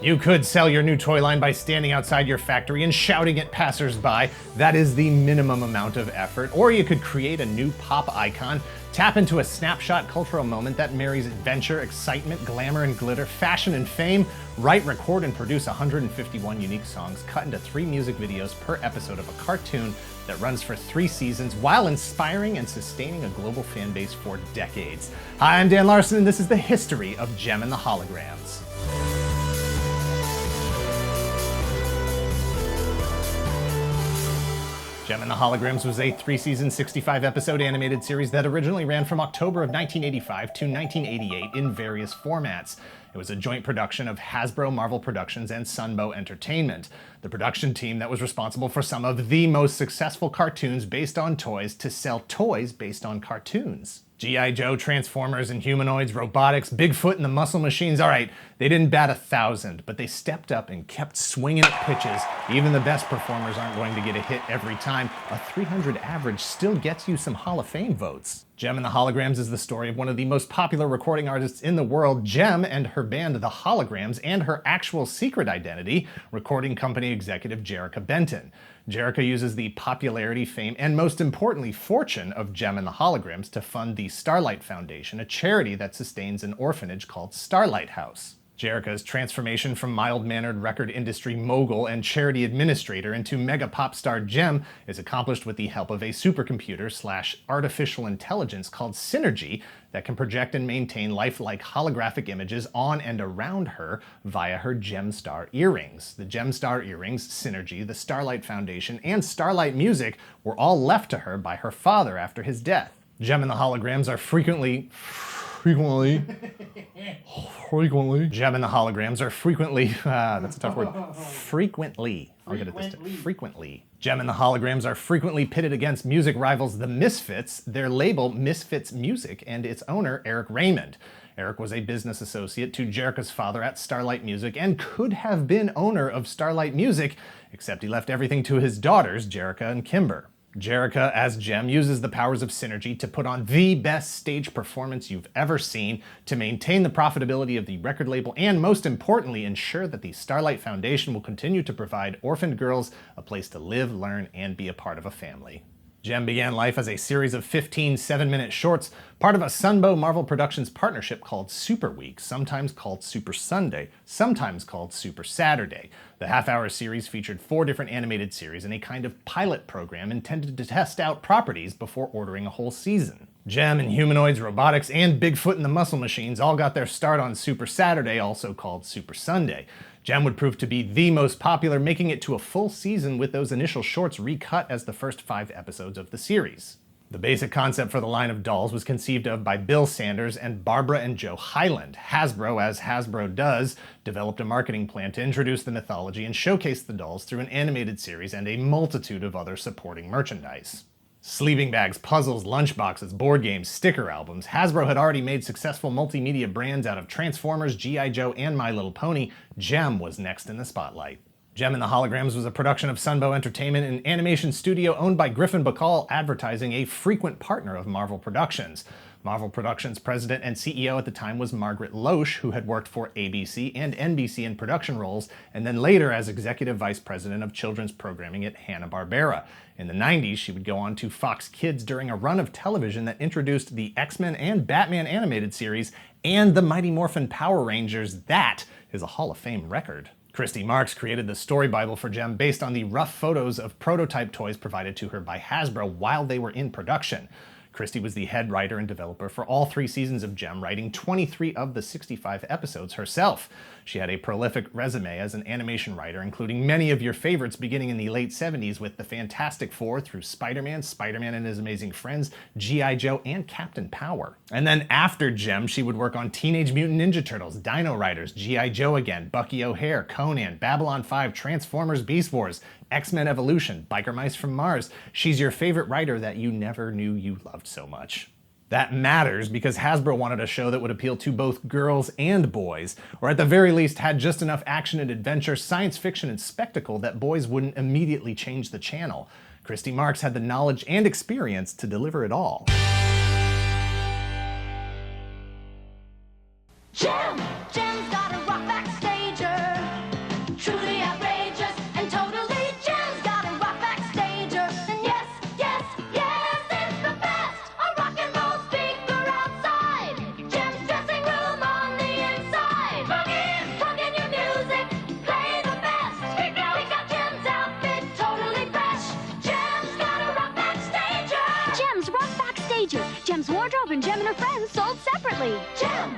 You could sell your new toy line by standing outside your factory and shouting at passersby. That is the minimum amount of effort. Or you could create a new pop icon, tap into a snapshot cultural moment that marries adventure, excitement, glamour and glitter, fashion and fame, write, record, and produce 151 unique songs cut into 3 music videos per episode of a cartoon that runs for 3 seasons while inspiring and sustaining a global fan base for decades. Hi, I'm Dan Larson, and this is the history of Jem and the Holograms. Jem and the Holograms was a 3-season, 65-episode animated series that originally ran from October of 1985 to 1988 in various formats. It was a joint production of Hasbro, Marvel Productions, and Sunbow Entertainment, the production team that was responsible for some of the most successful cartoons based on toys to sell toys based on cartoons. G.I. Joe, Transformers and Humanoids, Robotics, Bigfoot and the Muscle Machines. All right, they didn't bat 1,000, but they stepped up and kept swinging at pitches. Even the best performers aren't going to get a hit every time. A 300 average still gets you some Hall of Fame votes. Jem and the Holograms is the story of one of the most popular recording artists in the world, Jem and her band The Holograms, and her actual secret identity, recording company executive Jerrica Benton. Jerrica uses the popularity, fame, and most importantly, fortune of Jem and the Holograms to fund the Starlight Foundation, a charity that sustains an orphanage called Starlight House. Jerrica's transformation from mild-mannered record industry mogul and charity administrator into mega pop star Jem is accomplished with the help of a supercomputer / artificial intelligence called Synergy that can project and maintain lifelike holographic images on and around her via her Gemstar earrings. The Gemstar earrings, Synergy, the Starlight Foundation, and Starlight Music were all left to her by her father after his death. Jem and the Holograms are frequently, Jem and the Holograms are frequently, that's a tough word, I'll get it this time, frequently. Jem and the Holograms are frequently pitted against music rivals The Misfits, their label Misfits Music, and its owner Eric Raymond. Eric was a business associate to Jerrica's father at Starlight Music and could have been owner of Starlight Music, except he left everything to his daughters, Jerrica and Kimber. Jerrica, as Jem, uses the powers of Synergy to put on the best stage performance you've ever seen, to maintain the profitability of the record label, and most importantly, ensure that the Starlight Foundation will continue to provide orphaned girls a place to live, learn, and be a part of a family. Jem began life as a series of 15 7-minute shorts, part of a Sunbow Marvel Productions partnership called Super Week, sometimes called Super Sunday, sometimes called Super Saturday. The half-hour series featured 4 different animated series in a kind of pilot program intended to test out properties before ordering a whole season. Jem and Humanoids, Robotics, and Bigfoot and the Muscle Machines all got their start on Super Saturday, also called Super Sunday. Jem would prove to be the most popular, making it to a full season with those initial shorts recut as the first 5 episodes of the series. The basic concept for the line of dolls was conceived of by Bill Sanders and Barbara and Joe Hyland. Hasbro, as Hasbro does, developed a marketing plan to introduce the mythology and showcase the dolls through an animated series and a multitude of other supporting merchandise. Sleeping bags, puzzles, lunchboxes, board games, sticker albums. Hasbro had already made successful multimedia brands out of Transformers, G.I. Joe, and My Little Pony. Jem was next in the spotlight. Jem and the Holograms was a production of Sunbow Entertainment, an animation studio owned by Griffin Bacall Advertising, a frequent partner of Marvel Productions. Marvel Productions president and CEO at the time was Margaret Loesch, who had worked for ABC and NBC in production roles, and then later as executive vice president of children's programming at Hanna-Barbera. In the 90s, she would go on to Fox Kids during a run of television that introduced the X-Men and Batman animated series and the Mighty Morphin Power Rangers. That is a Hall of Fame record. Christy Marks created the story bible for Jem based on the rough photos of prototype toys provided to her by Hasbro while they were in production. Christy was the head writer and developer for all 3 seasons of Jem, writing 23 of the 65 episodes herself. She had a prolific resume as an animation writer, including many of your favorites beginning in the late 70s with the Fantastic Four through Spider-Man, Spider-Man and His Amazing Friends, G.I. Joe, and Captain Power. And then after Jem, she would work on Teenage Mutant Ninja Turtles, Dino Riders, G.I. Joe Again, Bucky O'Hare, Conan, Babylon 5, Transformers, Beast Wars, X-Men Evolution, Biker Mice from Mars. She's your favorite writer that you never knew you loved so much. That matters because Hasbro wanted a show that would appeal to both girls and boys, or at the very least had just enough action and adventure, science fiction, and spectacle that boys wouldn't immediately change the channel. Christy Marks had the knowledge and experience to deliver it all. Jem! Jem's got a rock backstager. their friends sold separately. Gem!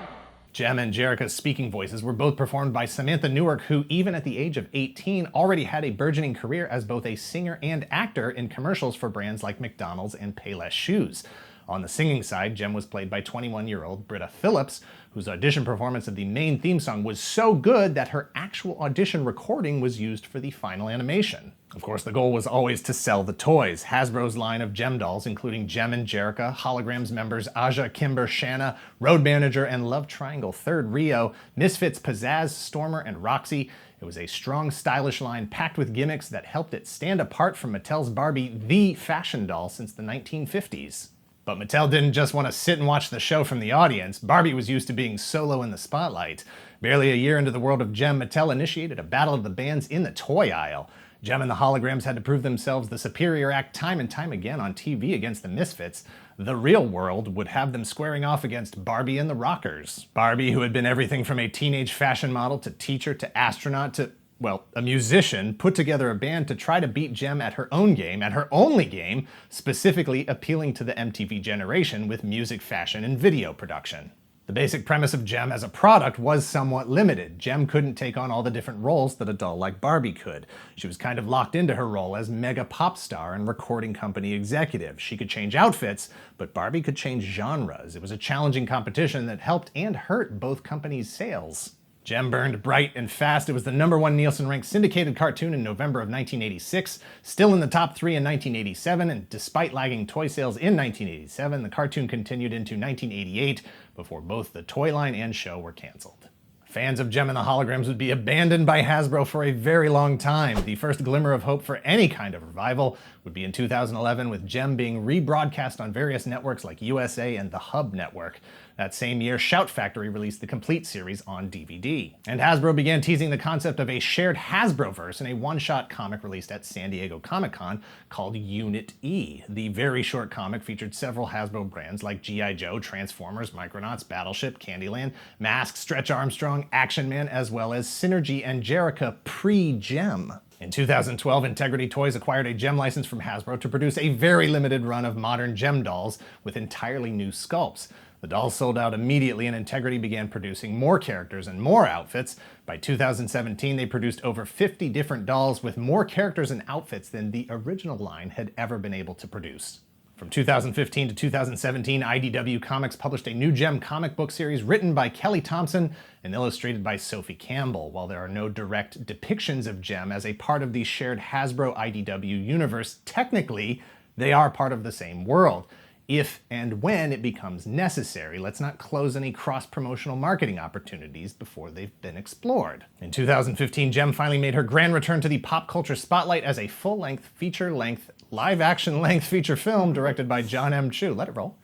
Jem and Jerrica's speaking voices were both performed by Samantha Newark, who even at the age of 18 already had a burgeoning career as both a singer and actor in commercials for brands like McDonald's and Payless Shoes. On the singing side, Jem was played by 21-year-old Britta Phillips, whose audition performance of the main theme song was so good that her actual audition recording was used for the final animation. Of course, the goal was always to sell the toys. Hasbro's line of Jem dolls, including Jem and Jerrica, Holograms members Aja, Kimber, Shanna, Road Manager, and Love Triangle Third Rio, Misfits Pizzazz, Stormer, and Roxy. It was a strong, stylish line packed with gimmicks that helped it stand apart from Mattel's Barbie, the fashion doll since the 1950s. But Mattel didn't just want to sit and watch the show from the audience. Barbie was used to being solo in the spotlight. Barely a year into the world of Jem, Mattel initiated a battle of the bands in the toy aisle. Jem and the Holograms had to prove themselves the superior act time and time again on TV against the Misfits. The real world would have them squaring off against Barbie and the Rockers. Barbie, who had been everything from a teenage fashion model to teacher to astronaut to, well, a musician, put together a band to try to beat Jem at her own game, at her only game, specifically appealing to the MTV generation with music, fashion, and video production. The basic premise of Jem as a product was somewhat limited. Jem couldn't take on all the different roles that a doll like Barbie could. She was kind of locked into her role as mega pop star and recording company executive. She could change outfits, but Barbie could change genres. It was a challenging competition that helped and hurt both companies' sales. Jem burned bright and fast. It was the #1 Nielsen-ranked syndicated cartoon in November of 1986, still in the top 3 in 1987, and despite lagging toy sales in 1987, the cartoon continued into 1988 before both the toy line and show were canceled. Fans of Jem and the Holograms would be abandoned by Hasbro for a very long time. The first glimmer of hope for any kind of revival would be in 2011, with Jem being rebroadcast on various networks like USA and the Hub Network. That same year, Shout Factory released the complete series on DVD. And Hasbro began teasing the concept of a shared Hasbroverse in a one-shot comic released at San Diego Comic-Con called Unit E. The very short comic featured several Hasbro brands like G.I. Joe, Transformers, Micronauts, Battleship, Candyland, Mask, Stretch Armstrong, Action Man, as well as Synergy and Jerrica pre-Jem. In 2012, Integrity Toys acquired a Jem license from Hasbro to produce a very limited run of modern Jem dolls with entirely new sculpts. The dolls sold out immediately, and Integrity began producing more characters and more outfits. By 2017, they produced over 50 different dolls with more characters and outfits than the original line had ever been able to produce. From 2015 to 2017, IDW Comics published a new Jem comic book series written by Kelly Thompson and illustrated by Sophie Campbell. While there are no direct depictions of Jem as a part of the shared Hasbro IDW universe, technically, they are part of the same world. If and when it becomes necessary. Let's not close any cross-promotional marketing opportunities before they've been explored. In 2015, Jem finally made her grand return to the pop culture spotlight as a full-length, feature-length, live-action-length feature film directed by John M. Chu. Let it roll.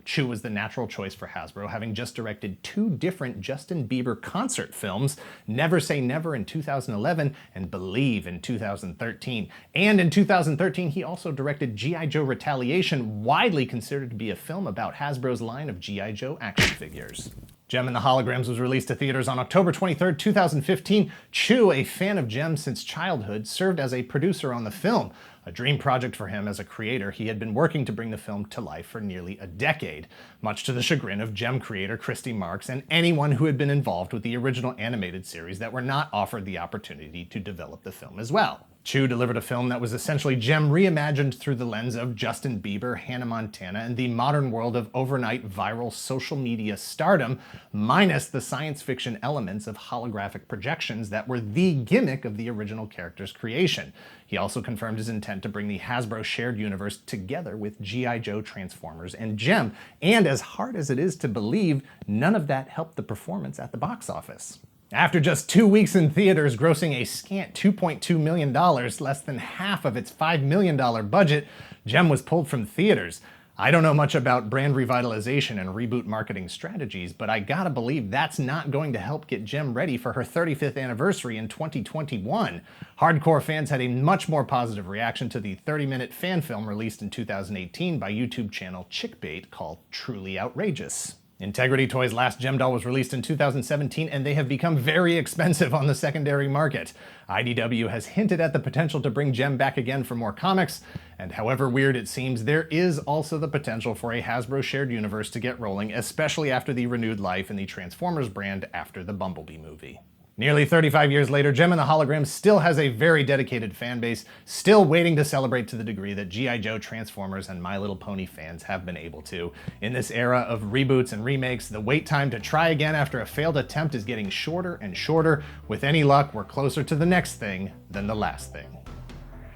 Chu was the natural choice for Hasbro, having just directed 2 different Justin Bieber concert films, Never Say Never in 2011 and Believe in 2013. And in 2013, he also directed G.I. Joe Retaliation, widely considered to be a film about Hasbro's line of G.I. Joe action figures. Jem and the Holograms was released to theaters on October 23, 2015. Chu, a fan of Jem since childhood, served as a producer on the film. A dream project for him as a creator, he had been working to bring the film to life for nearly a decade, much to the chagrin of Jem creator Christy Marks and anyone who had been involved with the original animated series that were not offered the opportunity to develop the film as well. Chu delivered a film that was essentially Jem reimagined through the lens of Justin Bieber, Hannah Montana, and the modern world of overnight viral social media stardom, minus the science fiction elements of holographic projections that were the gimmick of the original character's creation. He also confirmed his intent to bring the Hasbro shared universe together with G.I. Joe, Transformers, and Jem. And as hard as it is to believe, none of that helped the performance at the box office. After just 2 weeks in theaters, grossing a scant $2.2 million, less than half of its $5 million budget, Jem was pulled from theaters. I don't know much about brand revitalization and reboot marketing strategies, but I gotta believe that's not going to help get Jem ready for her 35th anniversary in 2021. Hardcore fans had a much more positive reaction to the 30-minute fan film released in 2018 by YouTube channel Chickbait called Truly Outrageous. Integrity Toys' last Gem doll was released in 2017, and they have become very expensive on the secondary market. IDW has hinted at the potential to bring Gem back again for more comics, and however weird it seems, there is also the potential for a Hasbro shared universe to get rolling, especially after the renewed life in the Transformers brand after the Bumblebee movie. Nearly 35 years later, Gem and the Holograms still has a very dedicated fan base, still waiting to celebrate to the degree that G.I. Joe, Transformers, and My Little Pony fans have been able to. In this era of reboots and remakes, the wait time to try again after a failed attempt is getting shorter and shorter. With any luck, we're closer to the next thing than the last thing.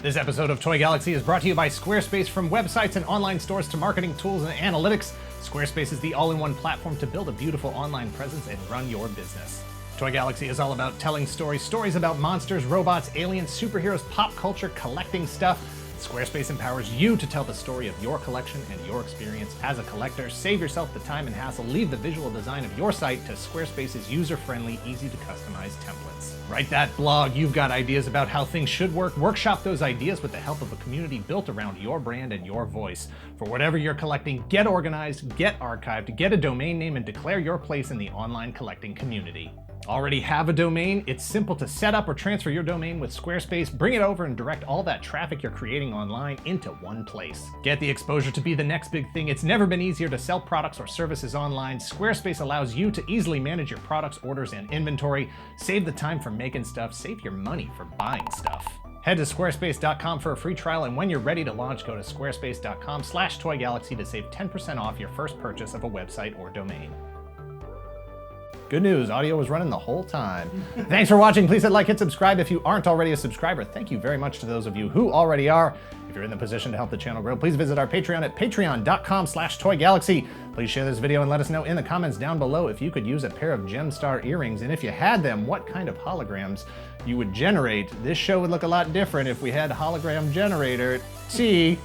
This episode of Toy Galaxy is brought to you by Squarespace. From websites and online stores to marketing tools and analytics, Squarespace is the all-in-one platform to build a beautiful online presence and run your business. Toy Galaxy is all about telling stories about monsters, robots, aliens, superheroes, pop culture, collecting stuff. Squarespace empowers you to tell the story of your collection and your experience as a collector. Save yourself the time and hassle. Leave the visual design of your site to Squarespace's user-friendly, easy-to-customize templates. Write that blog. You've got ideas about how things should work. Workshop those ideas with the help of a community built around your brand and your voice. For whatever you're collecting, get organized, get archived, get a domain name, and declare your place in the online collecting community. Already have a domain? It's simple to set up or transfer your domain with Squarespace. Bring it over and direct all that traffic you're creating online into one place. Get the exposure to be the next big thing. It's never been easier to sell products or services online. Squarespace allows you to easily manage your products, orders, and inventory. Save the time for making stuff. Save your money for buying stuff. Head to squarespace.com for a free trial, and when you're ready to launch, go to squarespace.com/toygalaxy to save 10% off your first purchase of a website or domain. Good news, audio was running the whole time. Thanks for watching. Please hit like, hit subscribe if you aren't already a subscriber. Thank you very much to those of you who already are. If you're in the position to help the channel grow, please visit our Patreon at patreon.com/toygalaxy. Please share this video and let us know in the comments down below if you could use a pair of Gemstar earrings, and if you had them, what kind of holograms you would generate. This show would look a lot different if we had hologram generator, tea,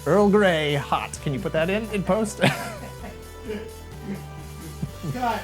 Earl Grey, hot. Can you put that in post? Cut.